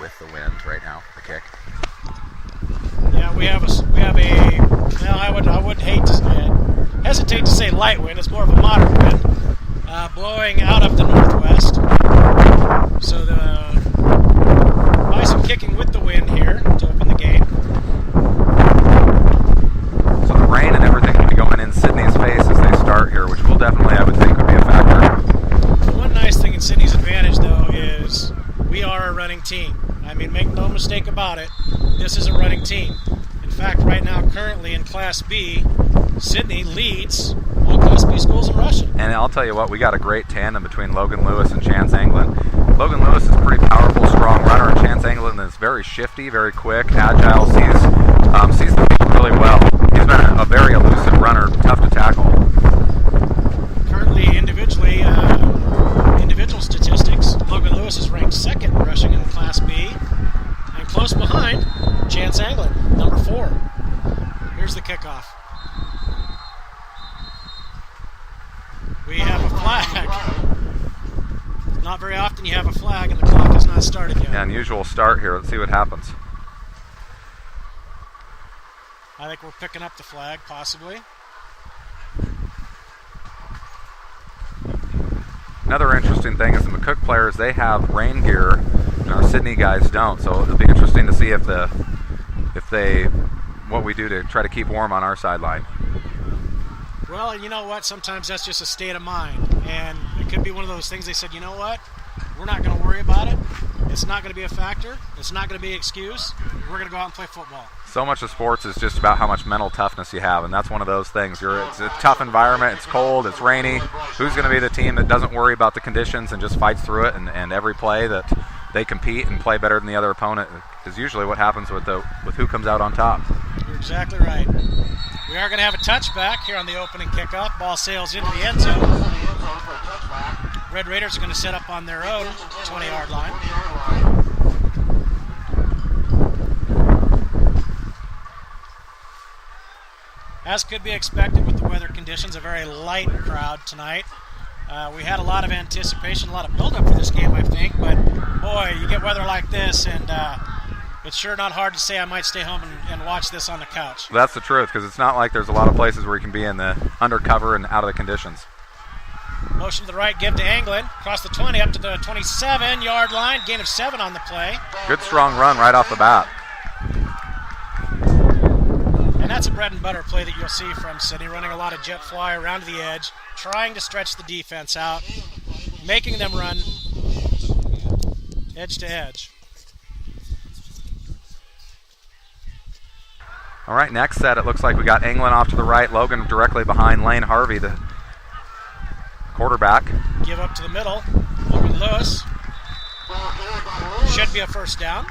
with the wind right now, the kick. Yeah, we have a well, I would hesitate to say light wind. It's more of a moderate wind, blowing out of the northwest. So the Bison kicking with the wind here to open the game. So the rain and everything will be going in Sidney's face as they start here, which will definitely, I would think, would be a factor. The one nice thing in Sidney's advantage, though, is we are a running team. I mean, make no mistake about it, this is a running team. In fact, right now, currently in Class B, Sidney leads all Class B schools in rushing. And I'll tell you what, we got a great tandem between Logan Lewis and Chance Anglin. Logan Lewis is a pretty powerful, strong runner, and Chance Anglin is very shifty, very quick, agile, sees the field really well. He's been a very elusive runner, tough to tackle. Currently, individual statistics, Logan Lewis is ranked second rushing in Class B, and close behind, Chance Anglin, number 4. Here's the kickoff. We have a flag. Not very often you have a flag and the clock has not started yet. Yeah, unusual start here. Let's see what happens. I think we're picking up the flag, possibly. Another interesting thing is the McCook players, they have rain gear and our Sidney guys don't. So it'll be interesting to see what we do to try to keep warm on our sideline. Well, you know what? Sometimes that's just a state of mind. And it could be one of those things they said, you know what? We're not going to worry about it. It's not going to be a factor. It's not going to be an excuse. We're going to go out and play football. So much of sports is just about how much mental toughness you have, and that's one of those things. It's a tough environment. It's cold. It's rainy. Who's going to be the team that doesn't worry about the conditions and just fights through it? And every play that they compete and play better than the other opponent is usually what happens with who comes out on top. You're exactly right. We are going to have a touchback here on the opening kickoff. Ball sails into the end zone. Red Raiders are going to set up on their own 20-yard line. As could be expected with the weather conditions, a very light crowd tonight. We had a lot of anticipation, a lot of build-up for this game, I think. But, boy, you get weather like this, and it's sure not hard to say I might stay home and watch this on the couch. That's the truth, because it's not like there's a lot of places where you can be in the undercover and out of the conditions. Motion to the right, give to Anglin. Across the 20, up to the 27-yard line. Gain of 7 on the play. Good strong run right off the bat. And that's a bread and butter play that you'll see from Sidney, running a lot of jet fly around to the edge, trying to stretch the defense out, making them run edge to edge. All right, next set, it looks like we got Anglin off to the right, Logan directly behind Lane Harvey, the quarterback. Give up to the middle. Logan Lewis. Should be a first down.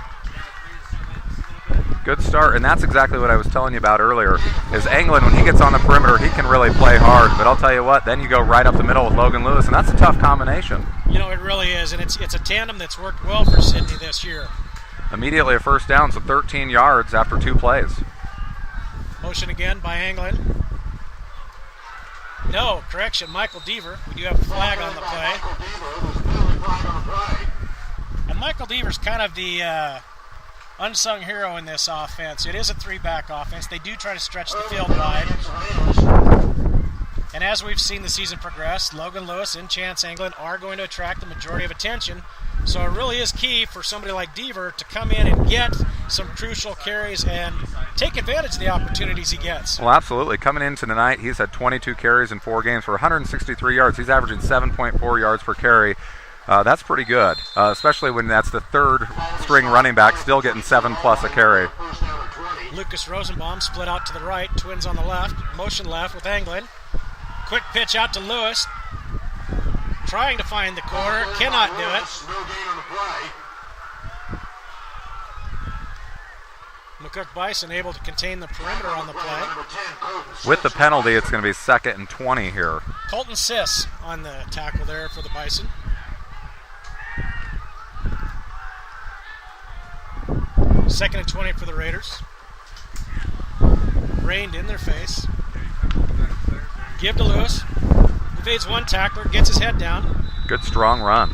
Good start, and that's exactly what I was telling you about earlier, is Anglin, when he gets on the perimeter, he can really play hard. But I'll tell you what, then you go right up the middle with Logan Lewis, and that's a tough combination. You know, it really is, and it's a tandem that's worked well for Sidney this year. Immediately a first down, so 13 yards after 2 plays. Motion again by Anglin. No, correction, Michael Deaver. We do have a flag on the play. And Michael Deaver's kind of the unsung hero in this offense. It is a 3-back offense. They do try to stretch the field wide. And as we've seen the season progress, Logan Lewis and Chance Anglin are going to attract the majority of attention. So it really is key for somebody like Deaver to come in and get some crucial carries and take advantage of the opportunities he gets. Well, absolutely. Coming in tonight, he's had 22 carries in 4 games for 163 yards. He's averaging 7.4 yards per carry. That's pretty good, especially when that's the 3rd string running back still getting 7+ a carry. Lucas Rosenbaum split out to the right, Twins on the left, motion left with Anglin. Quick pitch out to Lewis. Trying to find the corner, cannot do it. McCook Bison able to contain the perimeter on the play. With the penalty, it's going to be 2nd and 20 here. Colton Siss on the tackle there for the Bison. Second and 20 for the Raiders. Rained in their face. Give to Lewis. Evades one tackler, gets his head down. Good strong run.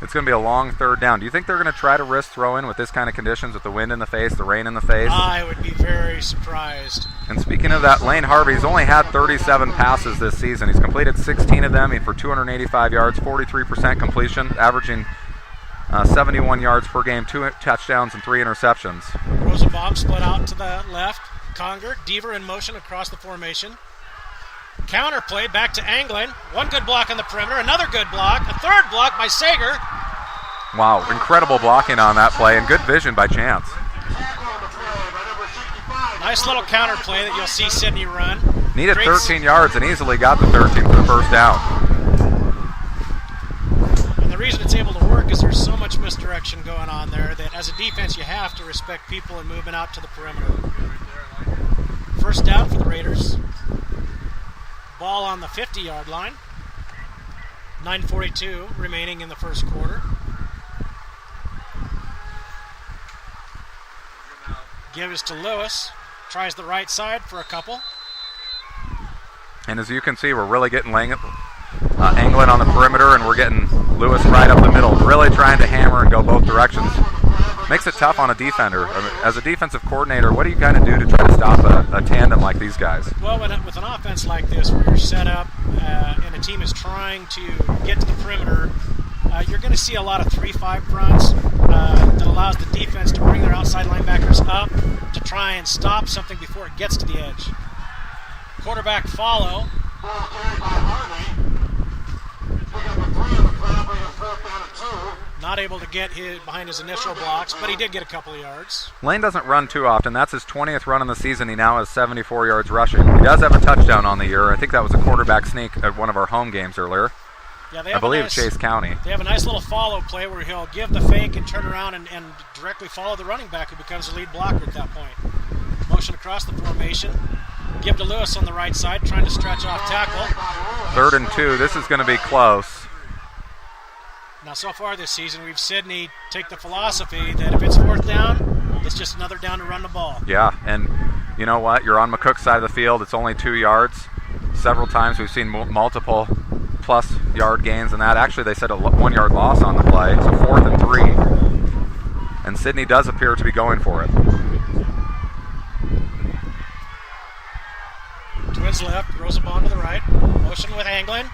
It's going to be a long third down. Do you think they're going to try to risk throw-in with this kind of conditions, with the wind in the face, the rain in the face? I would be very surprised. And speaking of that, Lane Harvey's only had 37 passes this season. He's completed 16 of them for 285 yards, 43% completion, averaging 71 yards per game, 2 touchdowns and 3 interceptions. Rosenbaum split out to the left. Conger, Deaver in motion across the formation. Counter play back to Anglin. One good block on the perimeter, another good block, a third block by Sager. Wow, incredible blocking on that play and good vision by Chance. Nice little counter play that you'll see Sidney run. Needed 13 yards and easily got the 13 for the first down. And the reason it's able to work is there's so much misdirection going on there that as a defense you have to respect people and movement out to the perimeter. First down for the Raiders. Ball on the 50-yard line. 9:42 remaining in the first quarter. Gives to Lewis. Tries the right side for a couple. And as you can see, we're really getting Anglin on the perimeter, and we're getting Lewis right up the middle, really trying to hammer and go both directions. Makes it tough on a defender. I mean, as a defensive coordinator, what do you kind of do to try to stop a tandem like these guys? Well, with an offense like this where you're set up and a team is trying to get to the perimeter, you're going to see a lot of 3-5 fronts that allows the defense to bring their outside linebackers up to try and stop something before it gets to the edge. Quarterback follow. Not able to get behind his initial blocks, but he did get a couple of yards. Lane doesn't run too often. That's his 20th run in the season. He now has 74 yards rushing. He does have a touchdown on the year. I think that was a quarterback sneak at one of our home games earlier. Yeah, I believe Chase County. They have a nice little follow play where he'll give the fake and turn around and directly follow the running back, who becomes the lead blocker at that point. Motion across the formation. Give to Lewis on the right side, trying to stretch off tackle. 3rd and 2. This is going to be close. Now, so far this season, we've Sidney take the philosophy that if it's 4th down, it's just another down to run the ball. Yeah, and you know what? You're on McCook's side of the field. It's only 2 yards. Several times we've seen multiple plus yard gains and that. Actually, they said a 1 yard loss on the play, so 4th and 3. And Sidney does appear to be going for it. Twins left, Rosenbaum to the right. Motion with Anglin.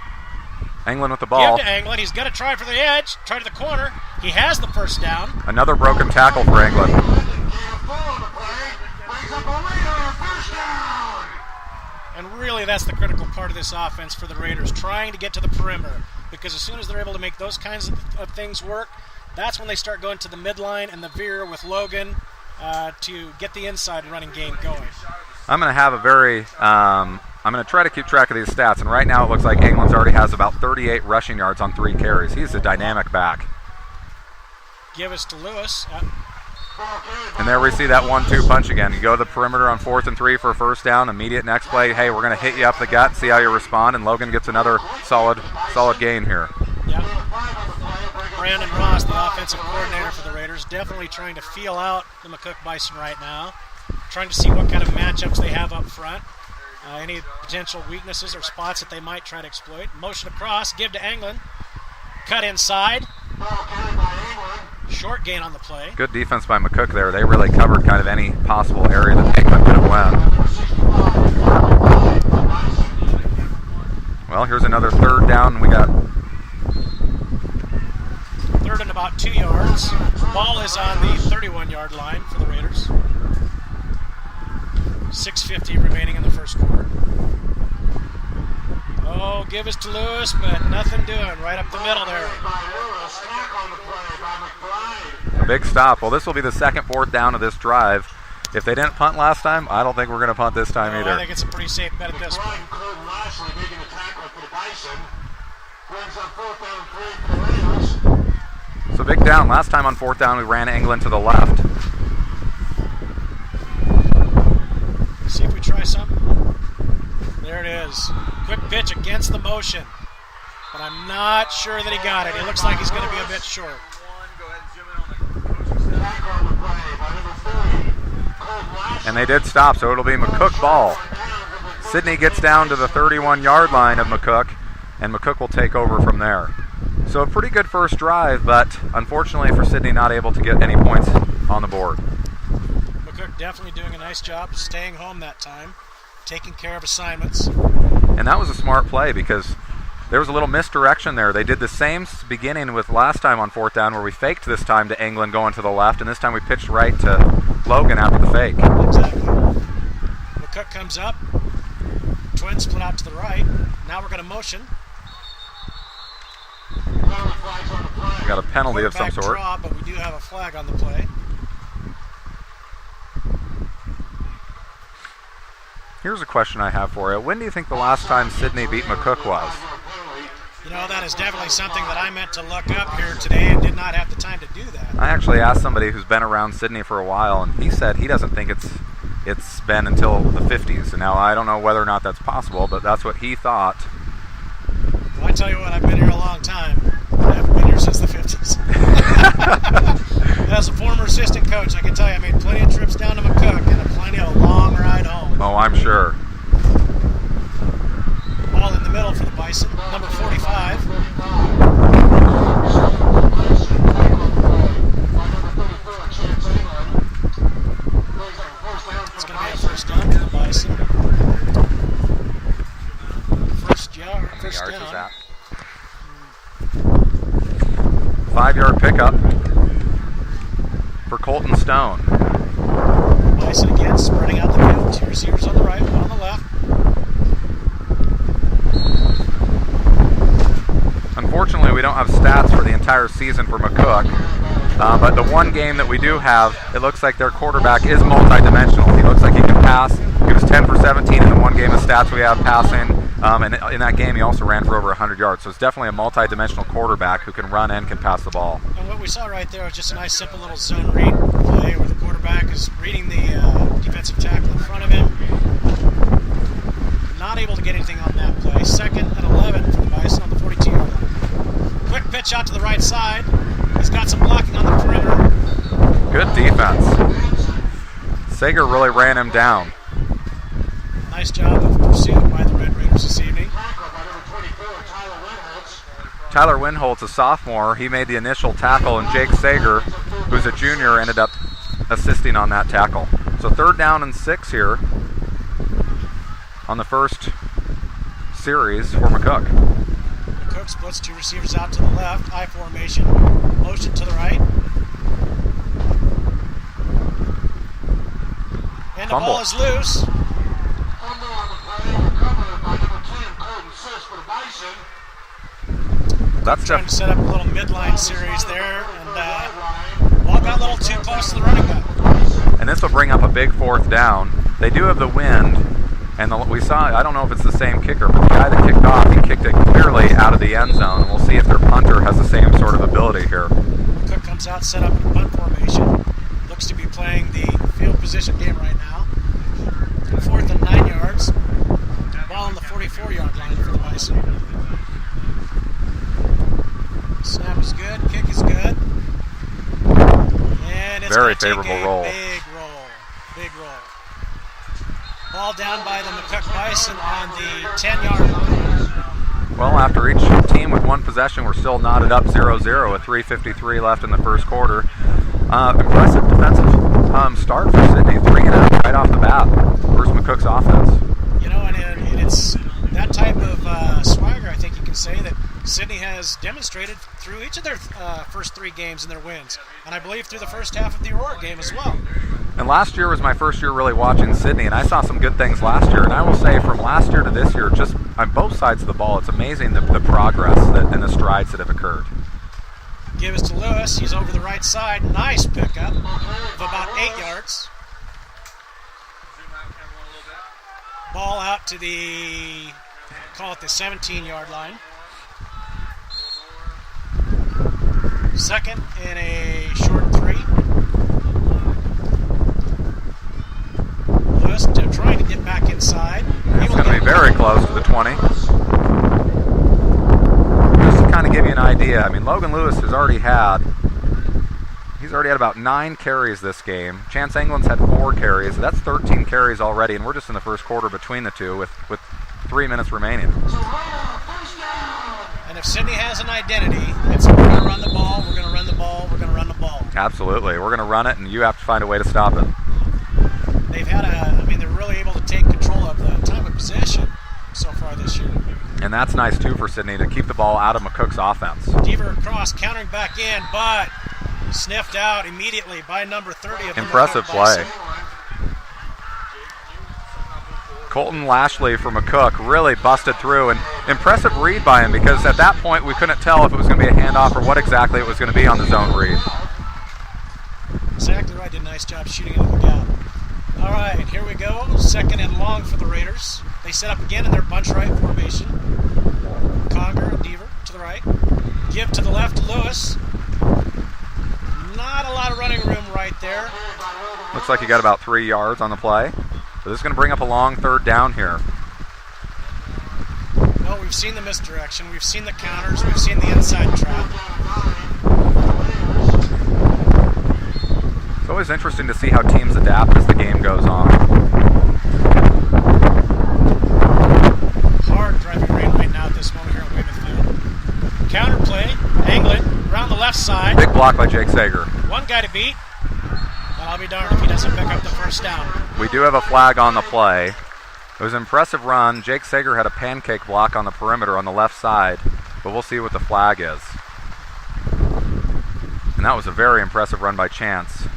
Anglin with the ball. Give to Anglin. He's going to try for the edge, try to the corner. He has the first down. Another broken tackle for Anglin. And really, that's the critical part of this offense for the Raiders, trying to get to the perimeter. Because as soon as they're able to make those kinds of things work, that's when they start going to the midline and the veer with Logan to get the inside running game going. I'm going to have I'm going to try to keep track of these stats, and right now it looks like Anglin's already has about 38 rushing yards on 3 carries. He's a dynamic back. Give us to Lewis. And there we see that 1-2 punch again. You go to the perimeter on 4th and 3 for a first down. Immediate next play, hey, we're going to hit you up the gut and see how you respond, and Logan gets another solid gain here. Yeah. Brandon Ross, the offensive coordinator for the Raiders, definitely trying to feel out the McCook Bison right now, trying to see what kind of matchups they have up front. Any potential weaknesses or spots that they might try to exploit. Motion across, give to Anglin. Cut inside. Short gain on the play. Good defense by McCook there. They really covered kind of any possible area that Anglin could have went. Well, here's another 3rd down. We got 3rd and about 2 yards. Ball is on the 31-yard line for the Raiders. 6:50 remaining in the first quarter. Oh, give us to Lewis, but nothing doing. Right up the middle there. A big stop. Well, this will be the 2nd 4th down of this drive. If they didn't punt last time, I don't think we're going to punt this time either. I think it's a pretty safe bet at this point. So big down. Last time on 4th down, we ran Anglin to the left. See if we try something. There it is. Quick pitch against the motion. But I'm not sure that he got it. It looks like he's going to be a bit short. And they did stop, so it'll be McCook ball. Sidney gets down to the 31-yard line of McCook, and McCook will take over from there. So a pretty good first drive, but unfortunately for Sidney, not able to get any points on the board. McCook definitely doing a nice job of staying home that time, taking care of assignments. And that was a smart play because there was a little misdirection there. They did the same beginning with last time on 4th down where we faked this time to England going to the left, and this time we pitched right to Logan after the fake. Exactly. McCook comes up. Twins split out to the right. Now we're going to motion. We got a penalty of some sort. Draw, but we do have a flag on the play. Here's a question I have for you. When do you think the last time Sidney beat McCook was? You know, that is definitely something that I meant to look up here today and did not have the time to do that. I actually asked somebody who's been around Sidney for a while, and he said he doesn't think it's been until the 50s. And now I don't know whether or not that's possible, but that's what he thought. Well, I tell you what, I've been here a long time. I haven't been here since the 50s. As a former assistant coach, I can tell you I made plenty of trips down to McCook and plenty of a long ride home. Oh, I'm sure. Ball in the middle for the Bison, number 45. It's going to be a first down for the Bison. First down. 5-yard pickup for Colton Stone. Bison again, spreading out the field. 2 receivers on the right, 1 on the left. Unfortunately, we don't have stats for the entire season for McCook, but the one game that we do have, it looks like their quarterback is multi-dimensional. He looks like he can pass. He was 10 for 17 in the one game of stats we have passing, and in that game he also ran for over 100 yards. So it's definitely a multi-dimensional quarterback who can run and can pass the ball. And what we saw right there was just a nice, simple little zone read play where the quarterback is reading the defensive tackle in front of him. Not able to get anything on that play. 2nd and 11 for the Bison on the 42-yard line. Quick pitch out to the right side. He's got some blocking on the perimeter. Good defense. Hager really ran him down. Nice job of pursuit by the Red Raiders this evening. Tyler Winholt's a sophomore. He made the initial tackle, and Jake Hager, who's a junior, ended up assisting on that tackle. So 3rd down and 6 here on the first series for McCook. McCook splits 2 receivers out to the left, I formation, motion to the right. And the ball is loose. That's trying to set up a little midline series there, and ball got a little too close to the running back. And this will bring up a big 4th down. They do have the wind, and we saw, I don't know if it's the same kicker, but the guy that kicked off, he kicked it clearly out of the end zone. And we'll see if their punter has the same sort of ability here. Cook comes out, set up in punt formation. Looks to be playing the field position game right now. 4th and 9 yards. Ball on the 44-yard line for the Bison. Snap is good, kick is good. And it's very favorable roll. Big roll. Ball down by the McCook Bison on the 10-yard line. Well, after each team with 1 possession, we're still knotted up 0-0 with 3:53 left in the first quarter. Impressive defensive start for Sidney. 3-0 right off the bat. Where's McCook's offense? You know, and it's that type of swagger, I think you can say, that Sidney has demonstrated through each of their first 3 games in their wins. And I believe through the first half of the Aurora game as well. And last year was my first year really watching Sidney, and I saw some good things last year. And I will say from last year to this year, just on both sides of the ball, it's amazing the progress and the strides that have occurred. Give us to Lewis. He's over the right side. Nice pickup of about 8 yards. Ball out to the 17-yard line. 2nd and a short 3. Lewis trying to get back inside. It's going to be very close to the 20. Just to kind of give you an idea, I mean, Logan Lewis has already had about 9 carries this game. Chance England's had 4 carries. That's 13 carries already, and we're just in the first quarter between the two with 3 minutes remaining. And And if Sidney has an identity, it's we're going to run the ball, we're going to run the ball, we're going to run the ball. Absolutely. We're going to run it, and you have to find a way to stop it. They've had they're really able to take control of the time of possession so far this year. And that's nice, too, for Sidney to keep the ball out of McCook's offense. Deaver across, countering back in, but sniffed out immediately by number 30 of the impressive McCook play. Colton Lashley for McCook really busted through, and impressive read by him, because at that point we couldn't tell if it was going to be a handoff or what exactly it was going to be on the zone read. Exactly right. Did a nice job shooting into the gap. All right, here we go. 2nd and long for the Raiders. They set up again in their bunch right formation. Conger and Deaver to the right. Give to the left to Lewis. Not a lot of running room right there. Looks like he got about 3 yards on the play. So this is going to bring up a long 3rd down here. No, we've seen the misdirection. We've seen the counters. We've seen the inside trap. It's always interesting to see how teams adapt as the game goes on. Hard driving rain right now at this moment here at Weymouth Field. Counter play. Anglin around the left side. Big block by Jake Sager. One guy to beat. And I'll be darned if he doesn't pick up the 1st down. We do have a flag on the play. It was an impressive run. Jake Sager had a pancake block on the perimeter on the left side, but we'll see what the flag is. And that was a very impressive run by Chance.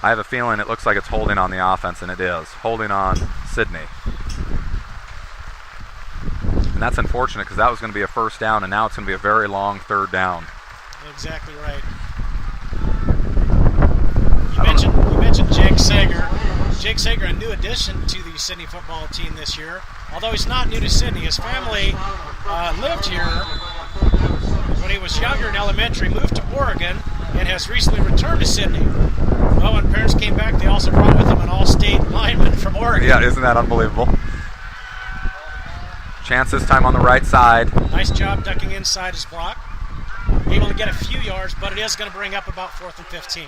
I have a feeling it looks like it's holding on the offense, and it is. Holding on Sidney. And that's unfortunate, because that was going to be a 1st down, and now it's going to be a very long 3rd down. Exactly right. You mentioned Jake Sager. Jake Sager, a new addition to the Sidney football team this year. Although he's not new to Sidney, his family lived here when he was younger in elementary, moved to Oregon, and has recently returned to Sidney. Well, when parents came back, they also brought with them an all-state lineman from Oregon. Yeah, isn't that unbelievable? Chance this time on the right side. Nice job ducking inside his block. Able to get a few yards, but it is going to bring up about 4th and 15.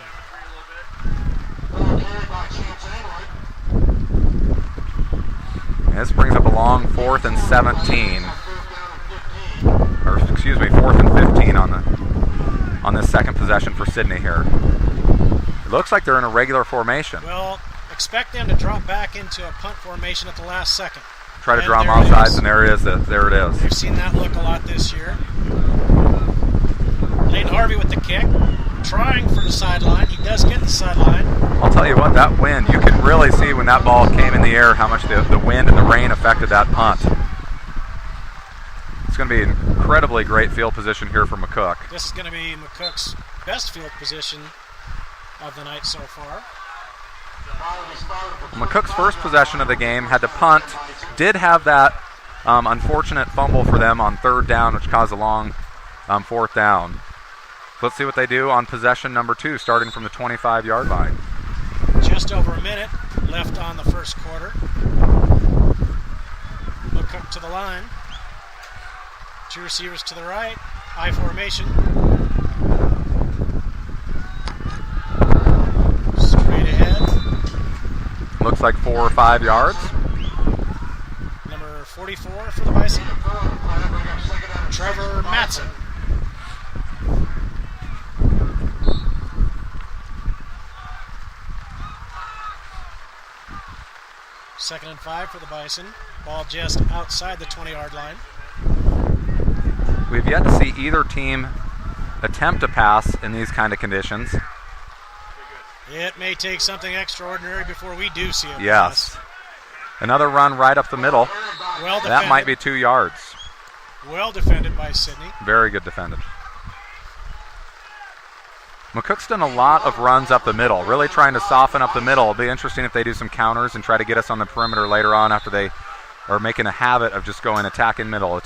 This brings up a long 4th and 17. Or excuse me, 4th and 15 on this 2nd possession for Sidney here. It looks like they're in a regular formation. Well, expect them to drop back into a punt formation at the last second. Try to draw them off sides, and there it is. There it is. We've seen that look a lot this year. Layton Harvey with the kick. Trying for the sideline. He does get the sideline. I'll tell you what, that wind, you can really see when that ball came in the air how much the wind and the rain affected that punt. It's going to be an incredibly great field position here for McCook. This is going to be McCook's best field position of the night so far. McCook's first possession of the game had to punt. Did have that unfortunate fumble for them on 3rd down, which caused a long 4th down. Let's see what they do on possession number 2, starting from the 25-yard line. Just over a minute left on the 1st quarter. McCook to the line. 2 receivers to the right. I formation. Straight ahead. Looks like 4 or 5 yards. Number 44 for the Bison. Trevor Matson. Second and 5 for the Bison. Ball just outside the 20-yard line. We've yet to see either team attempt to pass in these kind of conditions. It may take something extraordinary before we do see it. Yes. Another run right up the middle. Well defended. That might be 2 yards. Well defended by Sidney. Very good defended. McCook's done a lot of runs up the middle, really trying to soften up the middle. It'll be interesting if they do some counters and try to get us on the perimeter later on after they are making a habit of just going attacking middle.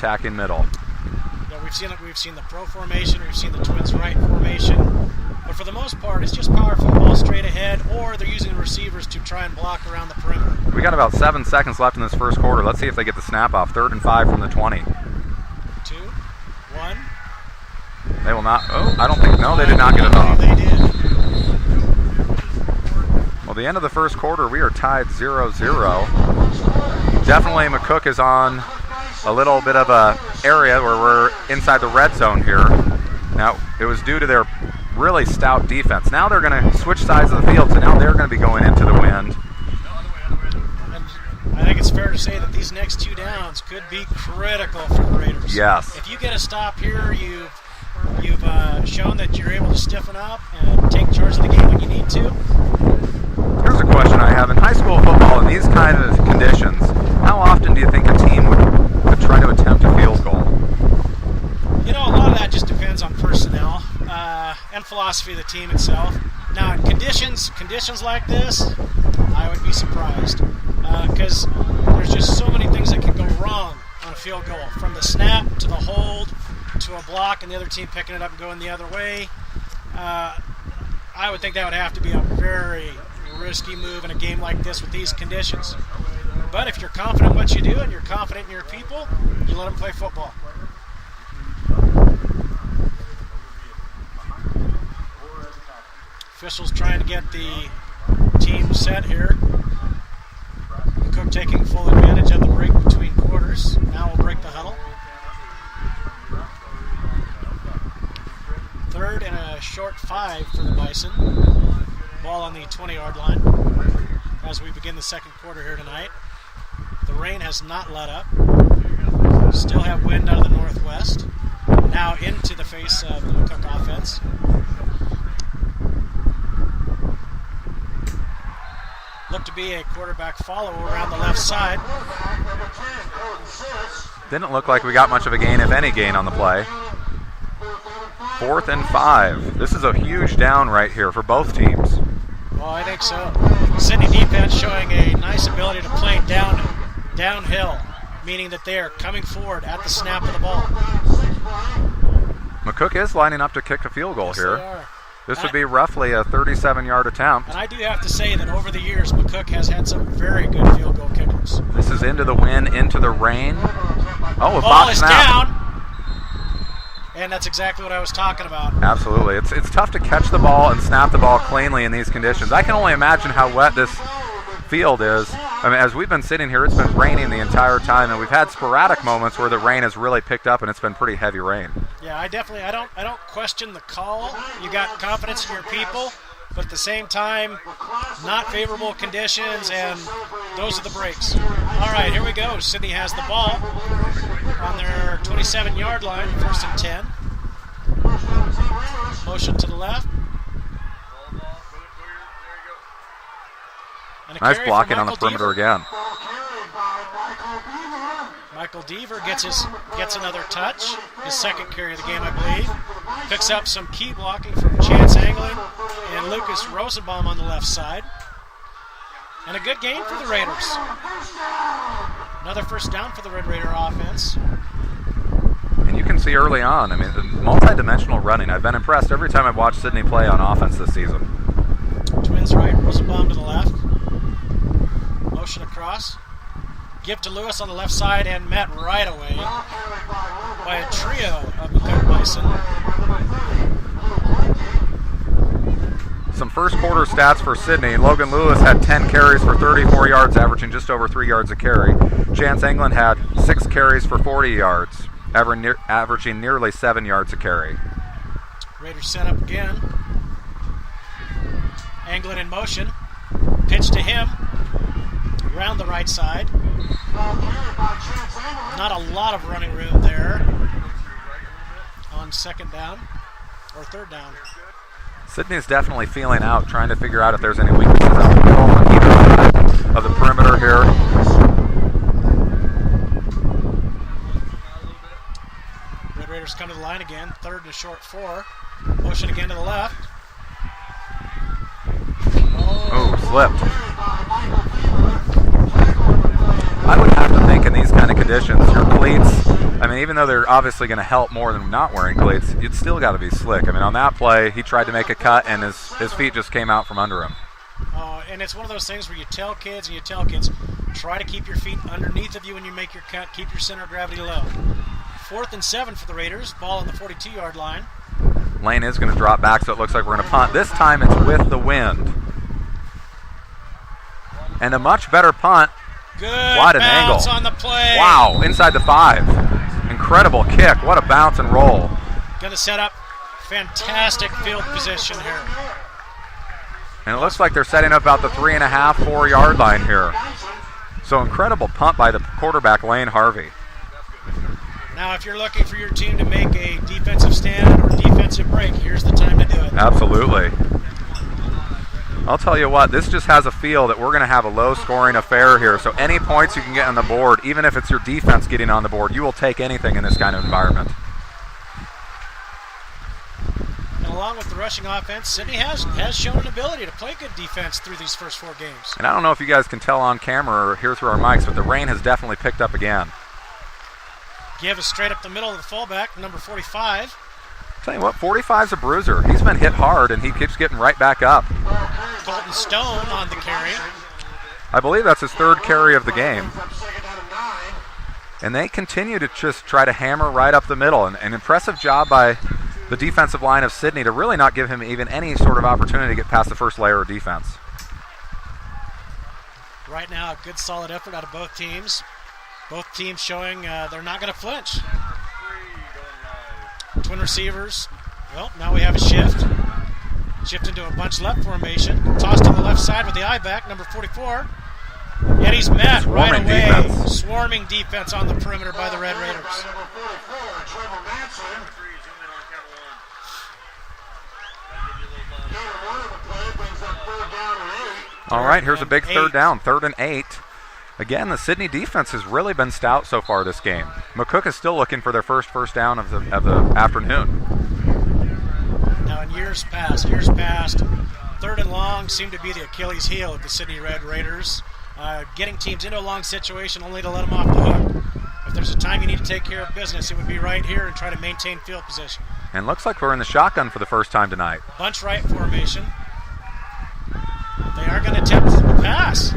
Yeah, we've seen the pro formation, we've seen the twins right formation, but for the most part it's just power football straight ahead, or they're using the receivers to try and block around the perimeter. We got about 7 seconds left in this first quarter. Let's see if they get the snap off. 3rd and 5 from the 20. 2, 1. They will not. Oh, I don't think. No, they did not get it off. They did. Well, the end of the first quarter, we are tied 0-0. Definitely McCook is on a little bit of a area where we're inside the red zone here. Now, it was due to their really stout defense. Now they're going to switch sides of the field, so now they're going to be going into the wind. And I think it's fair to say that these next 2 downs could be critical for the Raiders. Yes. If you get a stop here, you've shown that you're able to stiffen up and take charge of the game when you need to. Here's a question I have. In high school football, in these kind of conditions, how often do you think a team would try to attempt a field goal? You know, a lot of that just depends on personnel and philosophy of the team itself. Now, in conditions like this, I would be surprised because there's just so many things that can go wrong on a field goal, from the snap to the hold to a block and the other team picking it up and going the other way. I would think that would have to be a very risky move in a game like this with these conditions. But if you're confident in what you do and you're confident in your people, you let them play football. Officials trying to get the team set here. McCook taking full advantage of the break between quarters. Now we'll break the huddle. 3rd and a short 5 for the Bison. Ball on the 20-yard line as we begin the second quarter here tonight. The rain has not let up. Still have wind out of the northwest. Now into the face of the McCook offense. Looked to be a quarterback follow around the left side. Didn't look like we got much of a gain, if any gain, on the play. 4th and 5. This is a huge down right here for both teams. Well, I think so. Sidney defense showing a nice ability to play downhill, meaning that they are coming forward at the snap of the ball. McCook is lining up to kick a field goal Yes, here. they are. This would be roughly a 37-yard attempt. And I do have to say that over the years, McCook has had some very good field goal kickers. This is into the wind, into the rain. Oh, a Ball box is snap. down. And that's exactly what I was talking about. Absolutely. It's tough to catch the ball and snap the ball cleanly in these conditions. I can only imagine how wet this field is. I mean, as we've been sitting here, it's been raining the entire time, and we've had sporadic moments where the rain has really picked up, and it's been pretty heavy rain. Yeah, I don't question the call. You got confidence in your people, but at the same time, not favorable conditions, and those are the breaks. All right, here we go. Sidney has the ball on their 27-yard line, 1st and 10. Motion to the left. And a Nice carry blocking for on the Michael perimeter Deaver. again. Michael Deaver gets another touch, his second carry of the game, I believe. Picks up some key blocking from Chance Anglin and Lucas Rosenbaum on the left side. And a good game for the Raiders. Another first down for the Red Raider offense. And you can see early on, I mean, multi-dimensional running. I've been impressed every time I've watched Sidney play on offense this season. Twins right, Rosenbaum to the left. Motion across. Give to Lewis on the left side and met right away by a trio of McCook Bison. Some first quarter stats for Sidney. Logan Lewis had 10 carries for 34 yards, averaging just over 3 yards a carry. Chance Anglin had 6 carries for 40 yards, averaging nearly 7 yards a carry. Raiders set up again. Anglin in motion. Pitch to him. Around the right side. Not a lot of running room there on second down or third down. Sidney's definitely feeling out, trying to figure out if there's any weaknesses out the middle on either side of the perimeter here. Red Raiders come to the line again, 3rd and a short 4. Motion again to the left. Oh, slipped. I would have to think in these kind of conditions, your cleats, I mean, even though they're obviously going to help more than not wearing cleats, you'd still got to be slick. I mean, on that play, he tried to make a cut, and his feet just came out from under him. And it's one of those things where you tell kids, try to keep your feet underneath of you when you make your cut, keep your center of gravity low. 4th and 7 for the Raiders, ball on the 42-yard line. Lane is going to drop back, so it looks like we're going to punt. This time it's with the wind. And a much better punt Good what an bounce angle. On the play. Wow, inside the 5. Incredible kick. What a bounce and roll. Going to set up fantastic field position here. And it looks like they're setting up about the 3.5, 4 yard line here. So incredible punt by the quarterback, Lane Harvey. Now, if you're looking for your team to make a defensive stand or defensive break, here's the time to do it. Absolutely. I'll tell you what, this just has a feel that we're going to have a low-scoring affair here. So any points you can get on the board, even if it's your defense getting on the board, you will take anything in this kind of environment. And along with the rushing offense, Sidney has shown an ability to play good defense through these first 4 games. And I don't know if you guys can tell on camera or hear through our mics, but the rain has definitely picked up again. Give is straight up the middle of the fullback, number 45. Tell you what, 45's a bruiser. He's been hit hard, and he keeps getting right back up. Colton Stone on the carry. I believe that's his 3rd carry of the game. And they continue to just try to hammer right up the middle. And an impressive job by the defensive line of Sidney to really not give him even any sort of opportunity to get past the first layer of defense. Right now, a good solid effort out of both teams. Both teams showing they're not going to flinch. Twin receivers. Well, now we have a shift. Shift into a bunch left formation. Toss to the left side with the eye back, number 44. And he's met right away. Defense. Swarming defense on the perimeter by the Red Raiders. All right, here's a big 3rd down, 3rd and 8. Again, the Sidney defense has really been stout so far this game. McCook is still looking for their first down of the afternoon. Now, in years past, 3rd and long seemed to be the Achilles heel of the Sidney Red Raiders. Getting teams into a long situation only to let them off the hook. If there's a time you need to take care of business, it would be right here and try to maintain field position. And looks like we're in the shotgun for the first time tonight. Bunch right formation. They are going to attempt the pass.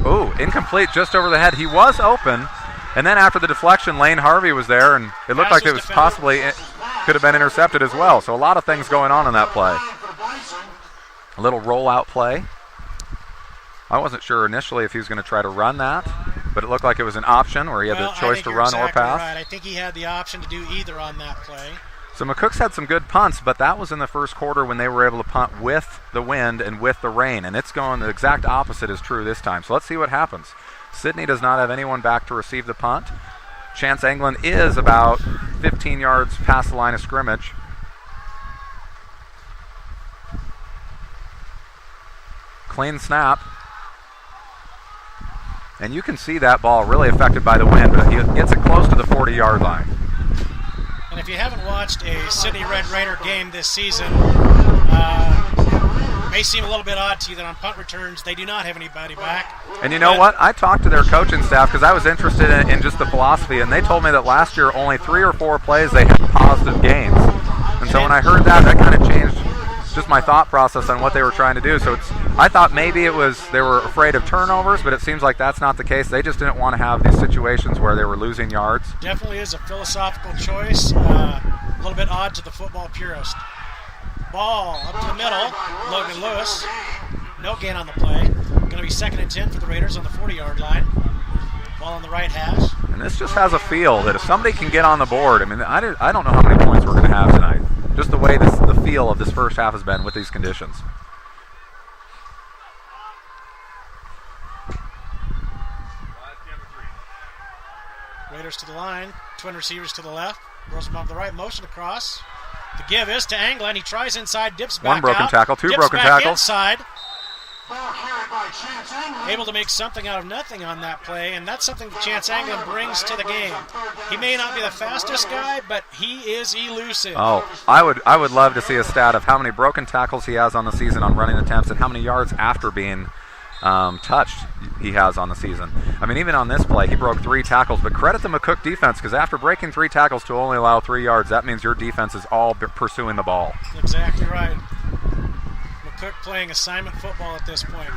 Ooh, incomplete just over the head. He was open, and then after the deflection, Lane Harvey was there, and it looked like it was possibly could have been intercepted as well. So a lot of things going on in that play. A little rollout play. I wasn't sure initially if he was going to try to run that, but it looked like it was an option where he had the choice to run or pass. Right. I think he had the option to do either on that play. So McCook's had some good punts, but that was in the first quarter when they were able to punt with the wind and with the rain, and it's going the exact opposite is true this time. So let's see what happens. Sidney does not have anyone back to receive the punt. Chance England is about 15 yards past the line of scrimmage. Clean snap. And you can see that ball really affected by the wind, but he gets it close to the 40-yard line. And if you haven't watched a Sidney Red Raider game this season, it may seem a little bit odd to you that on punt returns they do not have anybody back. And you know what? I talked to their coaching staff because I was interested in just the philosophy, and they told me that last year only 3 or 4 plays they had positive gains. And so when I heard that kind of changed just my thought process on what they were trying to do. So I thought maybe it was they were afraid of turnovers, but it seems like that's not the case. They just didn't want to have these situations where they were losing yards. Definitely is a philosophical choice. A little bit odd to the football purist. Ball up to the middle. Logan Lewis. No gain on the play. Going to be 2nd and 10 for the Raiders on the 40-yard line. Ball on the right hash. And this just has a feel that if somebody can get on the board, I mean, I don't know how many points we're going to have tonight. Just the way the feel of this first half has been with these conditions. Raiders to the line. Twin receivers to the left. Rosenbaum to the right. Motion across. The give is to Anglin. He tries inside. Dips back out. 1 broken tackle. 2 dips broken back tackles. Inside. Able to make something out of nothing on that play, and that's something that Chance Anglin brings to the game. He may not be the fastest guy, but he is elusive. Oh, I would love to see a stat of how many broken tackles he has on the season on running attempts and how many yards after being touched he has on the season. I mean, even on this play, he broke 3 tackles, but credit the McCook defense because after breaking 3 tackles to only allow 3 yards, that means your defense is all pursuing the ball. Exactly right. McCook playing assignment football at this point.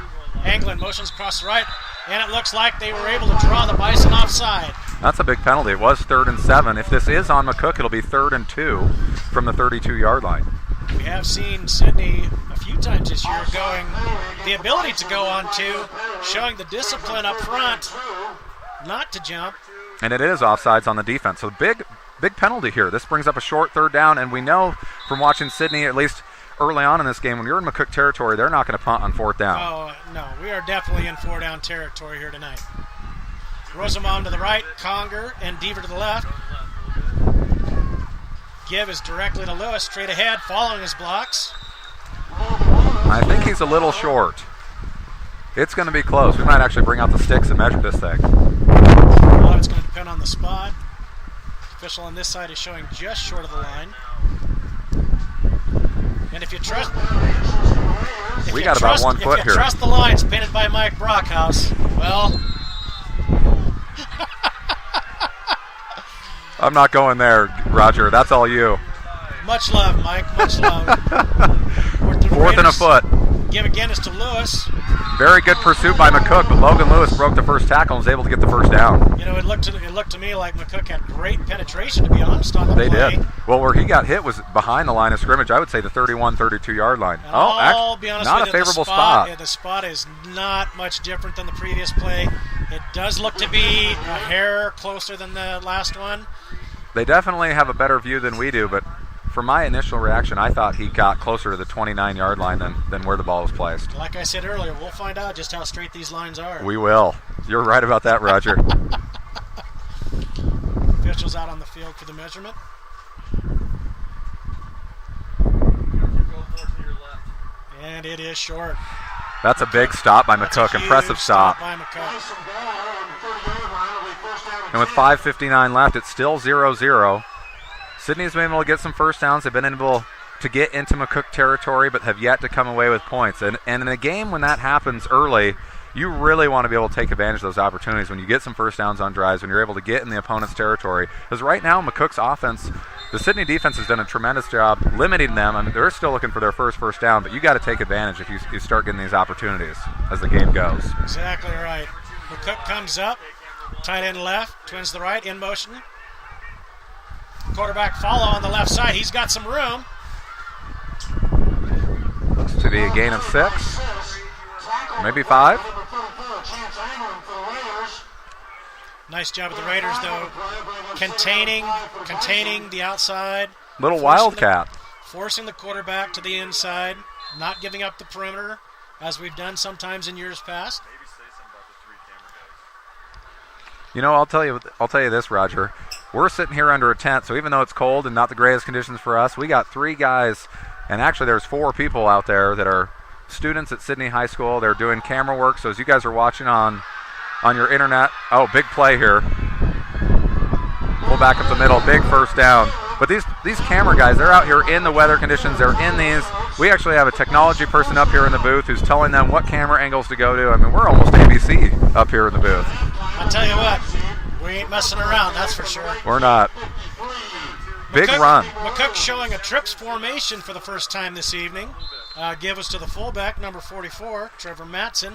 Anglin motions across the right, and it looks like they were able to draw the Bison offside. That's a big penalty. It was 3rd and 7. If this is on McCook, it'll be 3rd and 2 from the 32-yard line. We have seen Sidney a few times this year going, the ability to go on two, showing the discipline up front not to jump. And it is offsides on the defense. So big penalty here. This brings up a short third down, and we know from watching Sidney, at least early on in this game, when you're in McCook territory, they're not going to punt on fourth down. Oh, no. We are definitely in four down territory here tonight. Rosamond to the right, Conger and Deaver to the left. Give is directly to Lewis, straight ahead, following his blocks. I think he's a little short. It's going to be close. We might actually bring out the sticks and measure this thing. A lot of it's going to depend on the spot. Official on this side is showing just short of the line. And if you trust, we got about 1 foot if here. you trust the lines painted by Mike Brockhouse, well, I'm not going there, Roger. That's all you. much love, Mike. Much love. Fourth and a foot. Give again is to Lewis. Very good pursuit by McCook, but Logan Lewis broke the first tackle and was able to get the first down. You know, it looked to me like McCook had great penetration, to be honest, on the play. They did. Well, where he got hit was behind the line of scrimmage. I would say the 31, 32-yard line. And I'll be honest not with a you, favorable spot. Yeah, the spot is not much different than the previous play. It does look to be a hair closer than the last one. They definitely have a better view than we do, but for my initial reaction, I thought he got closer to the 29-yard line than where the ball was placed. Like I said earlier, we'll find out just how straight these lines are. We will. You're right about that, Roger. Officials out on the field for the measurement. And it is short. That's a big stop by That's McCook. a huge Impressive stop. by McCook. And with 5:59 left, it's still 0-0. Sidney's been able to get some first downs. They've been able to get into McCook territory, but have yet to come away with points. And in a game when that happens early, you really want to be able to take advantage of those opportunities when you get some first downs on drives, when you're able to get in the opponent's territory. Because right now, McCook's offense, the Sidney defense has done a tremendous job limiting them. I mean, they're still looking for their first down, but you got to take advantage if you start getting these opportunities as the game goes. Exactly right. McCook comes up, tight end left, twins to the right, in motion. Quarterback follow on the left side. He's got some room. Looks to be a gain of 6, maybe 5. Nice job of the Raiders, though, containing the outside. Little wildcat. Forcing the quarterback to the inside, not giving up the perimeter, as we've done sometimes in years past. You know, I'll tell you this, Roger. We're sitting here under a tent, so even though it's cold and not the greatest conditions for us, we got 3 guys, and actually there's 4 people out there that are students at Sidney High School. They're doing camera work, so as you guys are watching on your internet, oh, big play here. Pull back up the middle, big first down. But these camera guys, they're out here in the weather conditions. They're in these. We actually have a technology person up here in the booth who's telling them what camera angles to go to. I mean, we're almost ABC up here in the booth. I tell you what, we ain't messing around, that's for sure. We're not. Big run. McCook showing a trips formation for the first time this evening. Give us to the fullback, number 44, Trevor Matson.